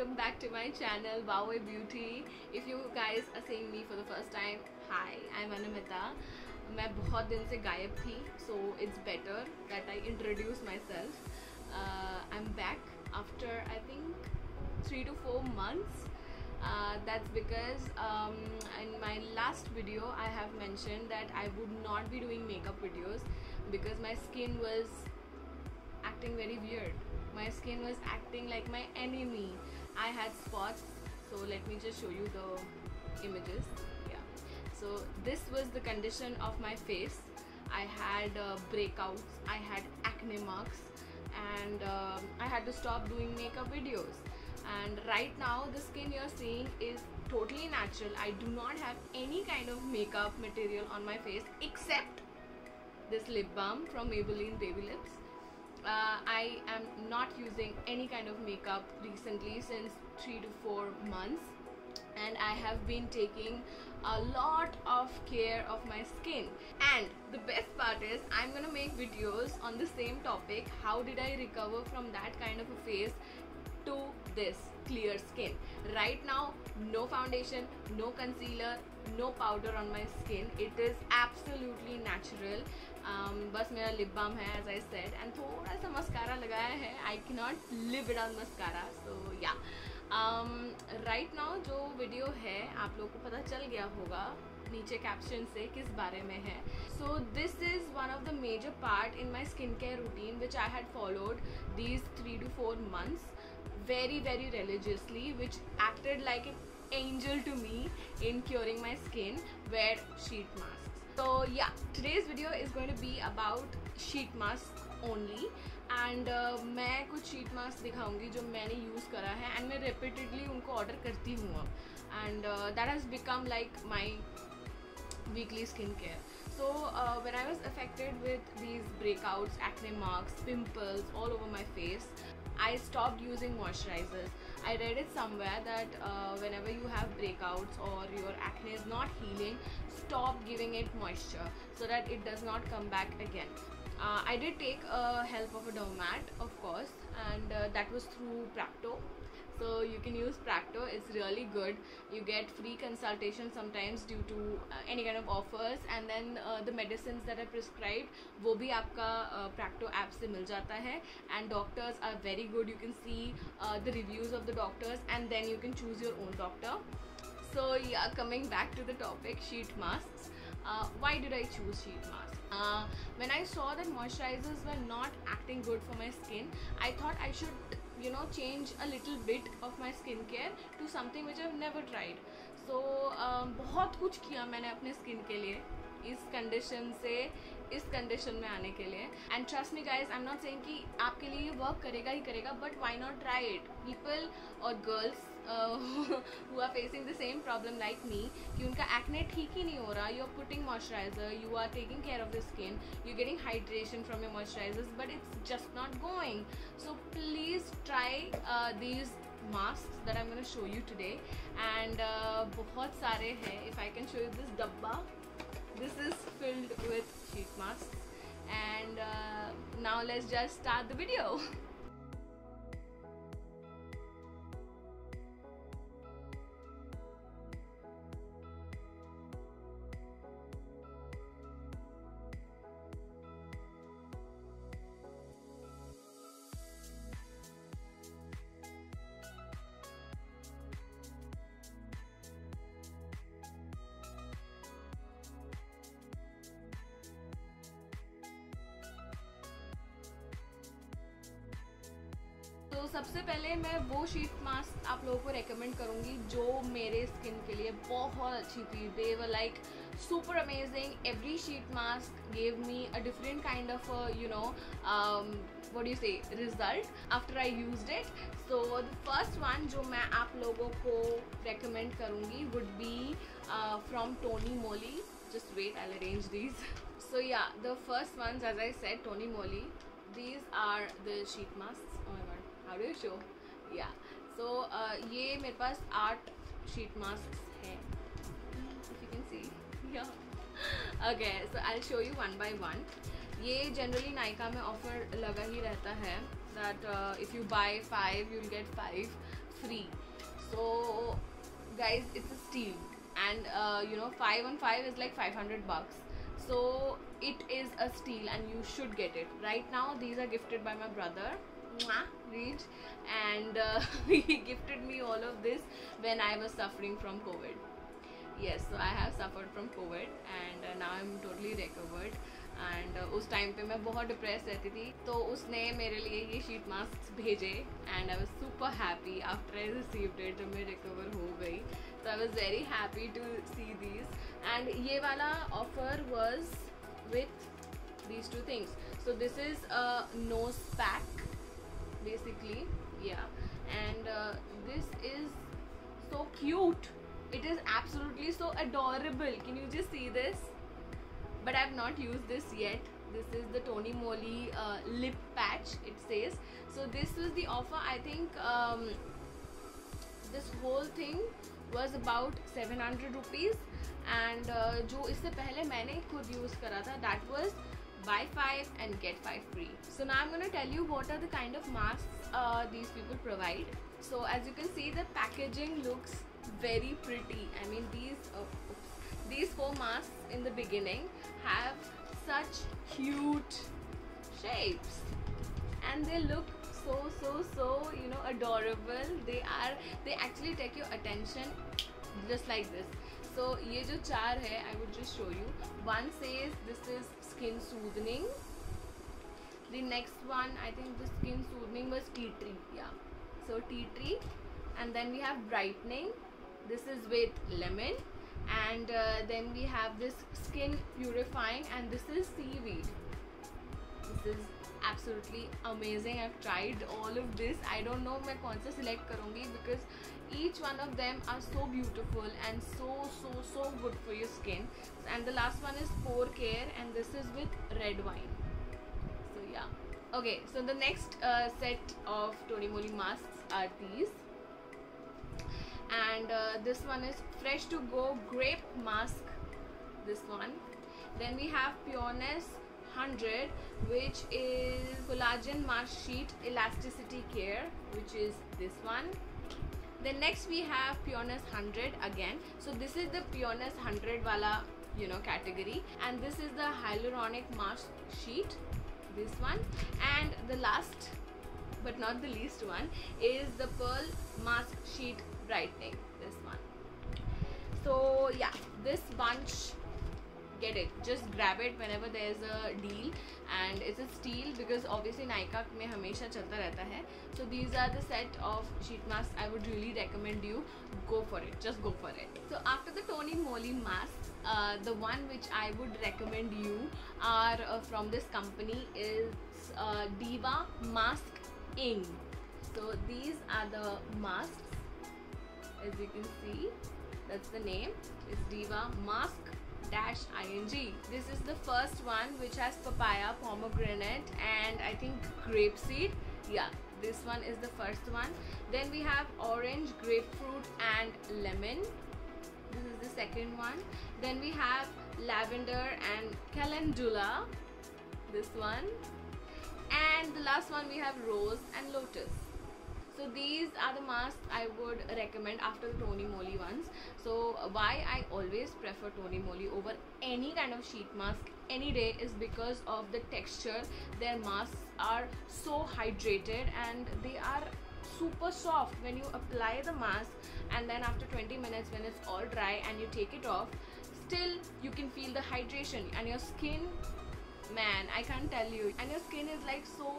welcome back to my channel Wowway Beauty. If you guys are seeing me for the first time, hi, I'm Anamita. मैं बहुत दिन से गायब थी, so it's better that I introduce myself. I'm back after I think 3 to 4 months. That's because in my last video I have mentioned that I would not be doing makeup videos because my skin was acting very weird. My skin was acting like my enemy. I had spots, so let me just show you the images. Yeah, so this was the condition of my face. I had breakouts, I had acne marks, and I had to stop doing makeup videos. And right now the skin you're seeing is totally natural. I do not have any kind of makeup material on my face except this lip balm from Maybelline Baby Lips. I am not using any kind of makeup recently since 3 to 4 months, and I have been taking a lot of care of my skin. And the best part is I'm gonna make videos on the same topic. How did I recover from that kind of a face to this clear skin? Right now, no foundation, no concealer, no powder on my skin. It is absolutely natural. बस मेरा lip balm है as I said, and थोड़ा सा mascara लगाया है. I cannot live without mascara. So yeah, right now जो video है आप लोगों को पता चल गया होगा नीचे कैप्शन से किस बारे में है. So this is one of the major part in my skincare routine which I had followed these 3 to 4 months very religiously, which acted like an angel to me in curing my skin. Wear sheet masks. So yeah, today's video is going to be about sheet masks only, and मैं कुछ sheet masks दिखाऊंगी जो मैंने use करा है and मैं repeatedly उनको order करती हूँ अब, and that has become like my weekly skincare. So when I was affected with these breakouts, acne marks, pimples all over my face, I stopped using moisturizers. I read it somewhere that whenever you have breakouts or your acne is not healing, stop giving it moisture so that it does not come back again. I did take help of a dermat, of course, and that was through Practo. So you can use Practo. It's really good. You get free consultation sometimes due to any kind of offers, and then the medicines that are prescribed वो भी आपका Practo app से मिल जाता है, and doctors are very good. You can see the reviews of the doctors and then you can choose your own doctor. So yeah, coming back to the topic, sheet masks. Why did I choose sheet masks? When I saw that moisturizers were not acting good for my skin, I thought I should change a little bit of my skincare to something which I've never tried. So बहुत कुछ किया मैंने अपने skin के लिए इस condition से इस कंडीशन में आने के लिए. And trust me guys, I am not saying कि आपके लिए ये वर्क करेगा ही करेगा, but why not try it. People और girls who are facing the same problem like me कि उनका एक्ने ठीक ही नहीं हो रहा. You are putting moisturizer, you are taking care of the skin, you're getting hydration from your moisturizers, but it's just not going. So please try these masks that I'm going to show you today. And बहुत सारे हैं. If I can show you this डब्बा, this is filled with sheet masks, and now let's just start the video. तो सबसे पहले मैं वो sheet mask आप लोगों को रेकमेंड करूँगी जो मेरे स्किन के लिए बहुत अच्छी थी. They were like super amazing. Every sheet mask gave me a different kind of what do you say, result after I used it. So the first one जो मैं आप लोगों को recommend करूँगी would be from Tony Moly. Just wait, I'll arrange these. So yeah, the first ones, as I said, Tony Moly. These are the sheet masks. Oh my god, how do you show? Yeah. So ये मेरे पास 8 sheet masks हैं. If you can see. Yeah. Okay, so I'll show you one by one. ये generally Nykaa में offer लगा ही रहता है that if you buy 5 you'll get 5 free. So guys, it's a steal. And 5 on 5 is like 500 bucks. So it is a steal and you should get it. Right now these are gifted by my brother. Mwah, Reed. And he gifted me all of this when I was suffering from COVID. Yes, so I have suffered from COVID and now I'm totally recovered. And उस time पे मैं बहुत depress रहती थी, तो उसने मेरे लिए ये शीट मास्क भेजे and I was super happy after I received it. जब मैं रिकवर हो गई तो I was very happy to see these. And ये वाला offer was with these two things. So this is a nose pack basically, yeah, and this is so cute. It is absolutely so adorable. Can you just see this? But I have not used this yet. This is the Tony Moly lip patch, it says. So this was the offer. I think this whole thing was about 700 rupees. And जो इससे पहले मैंने खुद use करा था, that was buy 5 and get 5 free. So now I'm going to tell you what are the kind of masks these people provide. So as you can see, the packaging looks very pretty. I mean, these 4 masks in the beginning have such cute shapes and they look so adorable. They actually take your attention just like this. So ये जो 4 है, I would just show you. One says this is skin soothing. The next one, I think the skin soothing was tea tree. Yeah, so tea tree. And then we have brightening. This is with lemon. And then we have this skin purifying, and this is seaweed. This is absolutely amazing. I've tried all of this. I don't know मैं कौन सा select करूँगी because each one of them are so beautiful and so good for your skin. And the last one is pore care, and this is with red wine. So yeah. Okay, so the next set of Tony Moly masks are these. And this one is fresh to go grape mask, this one. Then we have Pureness 100, which is collagen mask sheet elasticity care, which is this one. Then next we have Pureness 100 again. So this is the Pureness 100 wala category, and this is the hyaluronic mask sheet, this one. And the last but not the least one is the Pearl mask sheet brightening, this one. So yeah, this bunch, get it, just grab it whenever there's a deal, and it's a steal because obviously Nykaa में हमेशा चलता रहता है. So these are the set of sheet masks. I would really recommend you go for it, just go for it. So after the Tony Moly masks, the one which I would recommend you are from this company is Diva Mask Ing. So these are the masks. As you can see, that's the name. It's Diva Mask -ing. This is the first one, which has papaya, pomegranate, and I think grapeseed. Yeah, this one is the first one. Then we have orange, grapefruit, and lemon. This is the second one. Then we have lavender and calendula. This one. And the last one we have rose and lotus. So these are the masks I would recommend after the Tony Moly ones. So why I always prefer Tony Moly over any kind of sheet mask any day is because of the texture. Their masks are so hydrated and they are super soft when you apply the mask, and then after 20 minutes when it's all dry and you take it off, still you can feel the hydration, and your skin, man, I can't tell you, and your skin is like so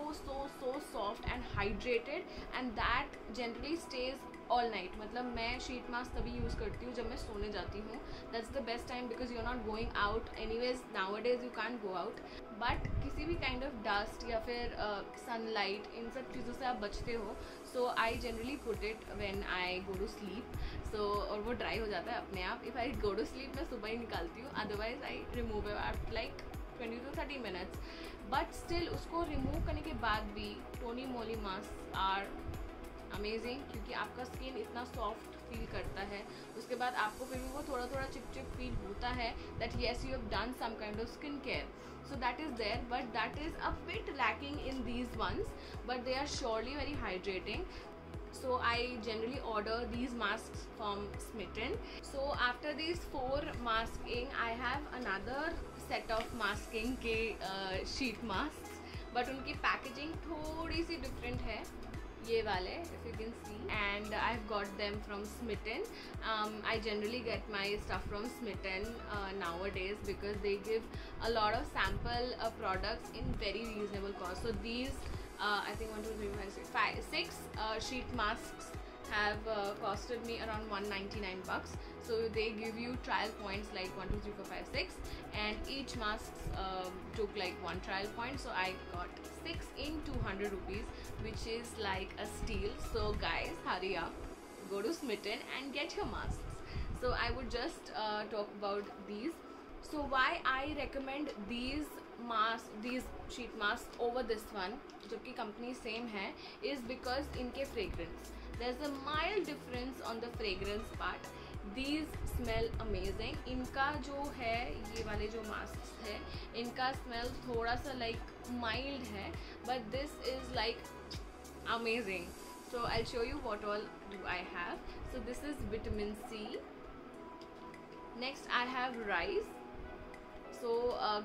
soft and hydrated, and that generally stays all night. मतलब मैं sheet mask तभी use करती हूँ जब मैं सोने जाती हूँ. That's the best time because you're not going out. Anyways, nowadays you can't go out. But किसी भी kind of dust या फिर sunlight, इन सब चीज़ों से आप बचते हो. So I generally put it when I go to sleep. So और वो dry हो जाता है अपने आप. If I go to sleep मैं सुबह ही निकालती हूँ. Otherwise I remove it after like 20 to 30 minutes. But still उसको remove करने के बाद भी Tony Moly masks are amazing, क्योंकि आपका स्किन इतना सॉफ्ट फील करता है. उसके बाद आपको फिर भी वो थोड़ा चिप फील होता है that yes, you have done some kind of skin care. So that is there, but that is a bit lacking in these ones, but they are surely very hydrating. So I generally order these masks from Smitten. So after these 4 masking, I have another set of masking के sheet masks, but उनकी packaging थोड़ी सी different है, ये वाले, if you can see, and I've got them from Smitten. I generally get my stuff from Smitten nowadays because they give a lot of sample products in very reasonable cost. So these I think 1, 2, 3, 4, 5, 6 sheet masks have costed me around 199 bucks. So they give you trial points like 1, 2, 3, 4, 5, 6, and each mask took like 1 trial point. So I got 6 in 200 rupees, which is like a steal. So guys, hurry up, go to Smitten and get your masks. So I would just talk about these. So why I recommend these sheet masks over this one, जबकि company same है, is because इनके fragrance, there's a mild difference on the fragrance part. These smell amazing. इनका जो है, ये वाले जो masks है, इनका smell थोड़ा सा like mild है, but this is like amazing. So I'll show you what all do I have. So this is vitamin C. Next I have rice. So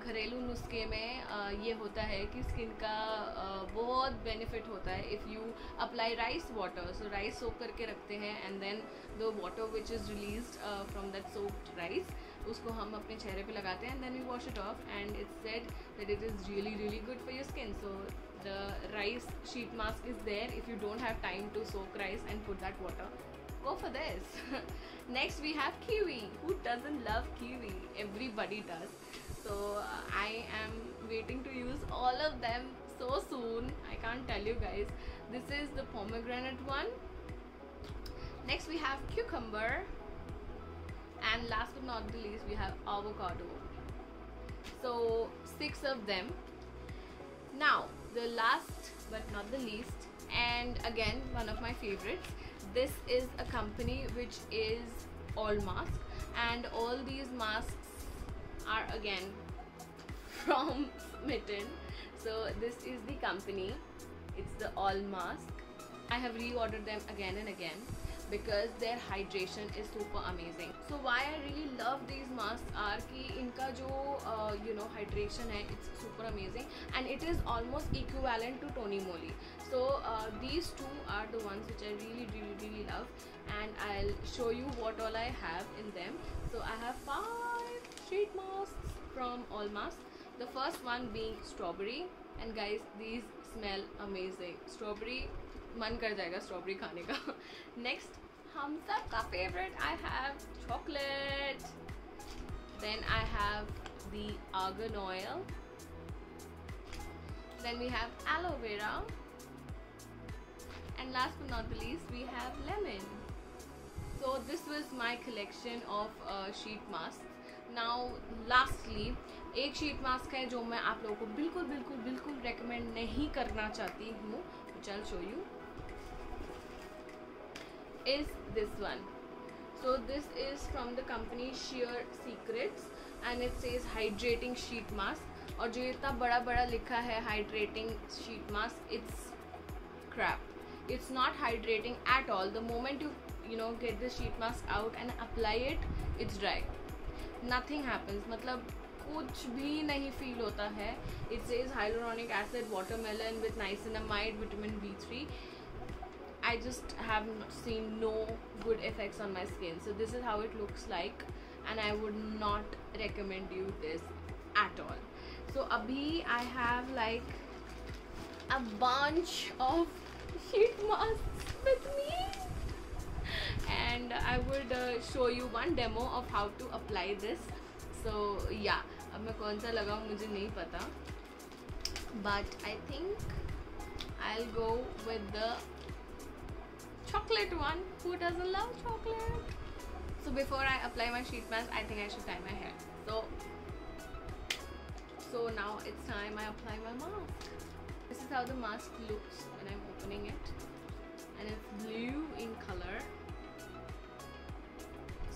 घरेलू नुस्खे में ये होता है कि स्किन का बहुत बेनिफिट होता है if you apply rice water. So rice soak करके रखते हैं and then the water which is released from that soaked rice, उसको हम अपने चेहरे पे लगाते हैं and then we wash it off, and it's said that it is really good for your skin. So the rice sheet mask is there if you don't have time to soak rice and put that water. Go for this. Next we have kiwi. Who doesn't love kiwi? Everybody does. So I am waiting to use all of them so soon. I can't tell you guys. This is the pomegranate one. Next we have cucumber, and last but not the least we have avocado. So 6 of them. Now the last but not the least, and again one of my favorites. This is a company which is All Mask, and all these masks are again from Smitten. So this is the company, it's the All Mask. I have reordered them again and again because their hydration is super amazing. So why I really love these masks are कि इनका जो hydration है, it's super amazing, and it is almost equivalent to Tony Moly. So these two are the ones which I really love, and I'll show you what all I have in them. So I have 5 sheet masks from All Mask. The first one being strawberry, and guys these smell amazing. Strawberry, मन कर जाएगा strawberry खाने का. Next हम सब का favourite, I have chocolate, then I have the argan oil, then we have aloe vera, and last but not the least we have lemon. So this was my collection of sheet masks. Now lastly एक sheet mask है जो मैं आप लोगों को बिल्कुल recommend नहीं करना चाहती हूँ, which I'll show you, is this one. So this is from the company Sheer Secrets, and it says hydrating sheet mask. और जो इतना बड़ा लिखा है hydrating sheet mask, it's crap. It's not hydrating at all. The moment you get the sheet mask out and apply it, it's dry. Nothing happens. मतलब कुछ भी नहीं फील होता है. It says hyaluronic acid, watermelon with niacinamide, vitamin B3. I just have seen no good effects on my skin. So this is how it looks like, and I would not recommend you this at all. So abhi I have like a bunch of sheet masks with me, and I would show you one demo of how to apply this. So yeah, अब मैं कौन सा लगाऊँ मुझे नहीं पता, but I think I'll go with the chocolate one. Who doesn't love chocolate? So before I apply my sheet mask, I think I should tie my hair. So now it's time I apply my mask. This is how the mask looks when I'm opening it, and it's blue in color.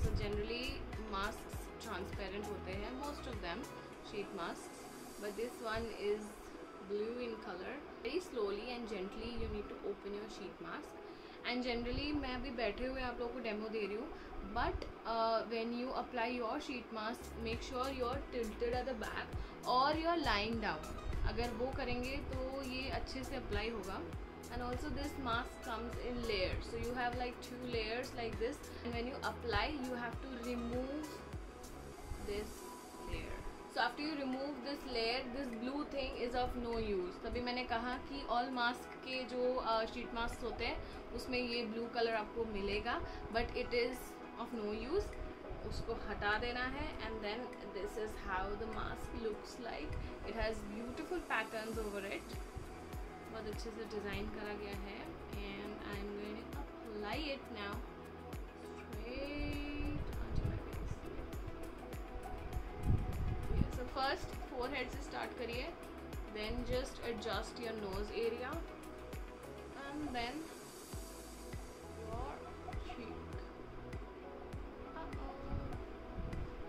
So generally masks transparent होते हैं, most of them sheet masks, but this one is blue in color. Very slowly and gently you need to open your sheet mask, and generally मैं अभी बैठे हुए आप लोगों को demo दे रही हूँ, but when you apply your sheet mask make sure you are tilted at the back और यू आर लाइंग डाउन. अगर वो करेंगे तो ये अच्छे से अप्लाई होगा. And also this mask comes in layers, so you have like 2 layers like this, and when you apply you have to remove this layer. So after you remove this layer, this blue thing is of no use. तभी मैंने कहा कि all mask के जो sheet masks होते हैं उसमें ये blue color आपको मिलेगा, but it is of no use. उसको हटा देना है. And then this is how the mask looks like. It has beautiful patterns over it. बहुत अच्छे से डिज़ाइन करा गया है. And I am going to apply it now straight on my face. So first forehead से start करिए, then just adjust your nose area and then your cheek.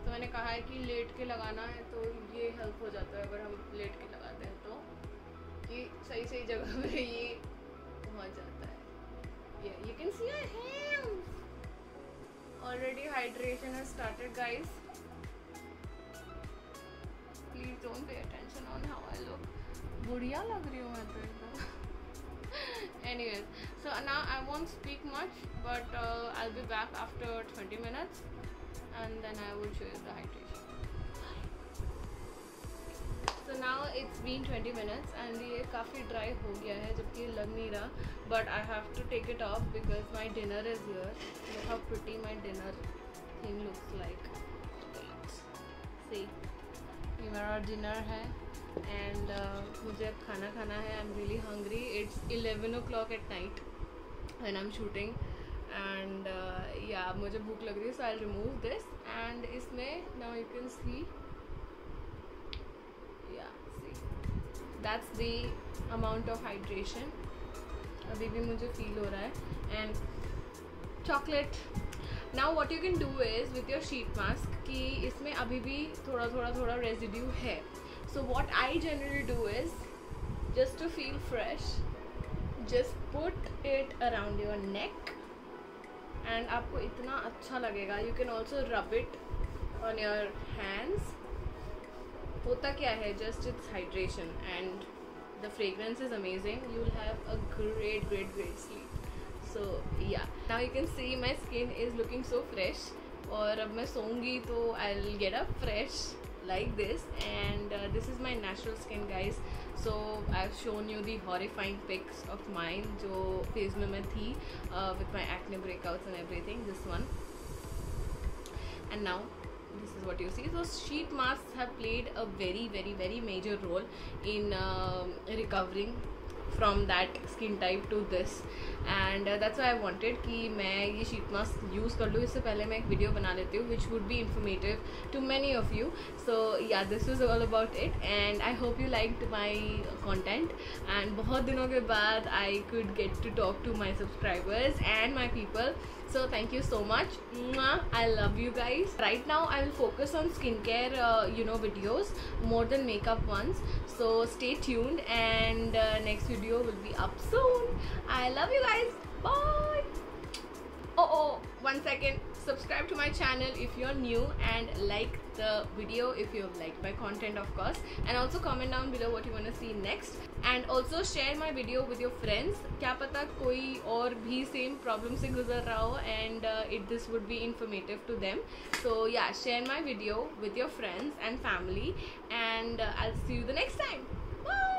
तो मैंने कहा है कि लेट के लगाना है, तो ये हेल्प हो जाता है अगर हम लेट के लगाते हैं तो कि सही जगह पे ये पहुंच जाता है. You can see my hands already. Hydration has started guys. Please don't pay attention on how I look. बुढ़िया लग रही हूँ मैं तो एकदम. Anyways, so now I won't speak much, but I'll be back after 20 minutes and then I will show you the hydration. So now it's been 20 minutes and ये काफ़ी dry हो गया है, जबकि लग नहीं रहा. But I have to take it off because my dinner is here. Look how pretty my dinner thing looks like. See, ये मेरा डिनर है and मुझे अब खाना खाना है. I'm really hungry. It's 11 o'clock at night when I'm shooting and yeah, मुझे भूख लग रही है, so I'll remove this. And इसमें now you can see. That's the amount of hydration अभी भी मुझे feel हो रहा है. And chocolate. Now what you can do is with your sheet mask कि इसमें अभी भी थोड़ा residue है. So what I generally do is just to feel fresh, just put it around your neck and आपको इतना अच्छा लगेगा. You can also rub it on your hands. होता क्या है, just it's hydration and the fragrance is amazing. You will have a great sleep. So yeah, now you can see my skin is looking so fresh. और अब मैं सोऊंगी तो I'll get up fresh like this. And this is my natural skin guys. So I've shown you the horrifying pics of mine जो phase में मैं थी with my acne breakouts and everything. This one. And now this is what you see. So sheet masks have played a very major role in recovering from that skin type to this, and that's why I wanted कि मैं ये sheet mask use कर लूँ. इससे पहले मैं एक video बना लेती हूँ which would be informative to many of you. So yeah, this was all about it and I hope you liked my content. And बहुत दिनों के बाद I could get to talk to my subscribers and my people. So thank you so much. I love you guys. Right now I will focus on skincare videos more than makeup ones. So stay tuned and next video will be up soon. I love you guys. Bye. Oh, 1 second. Subscribe to my channel if you're new and like the video if you have liked my content, of course. And also comment down below what you want to see next. And also share my video with your friends. क्या पता कोई और भी same problem से गुजर रहा हो and this would be informative to them. So yeah, share my video with your friends and family and I'll see you the next time. Bye.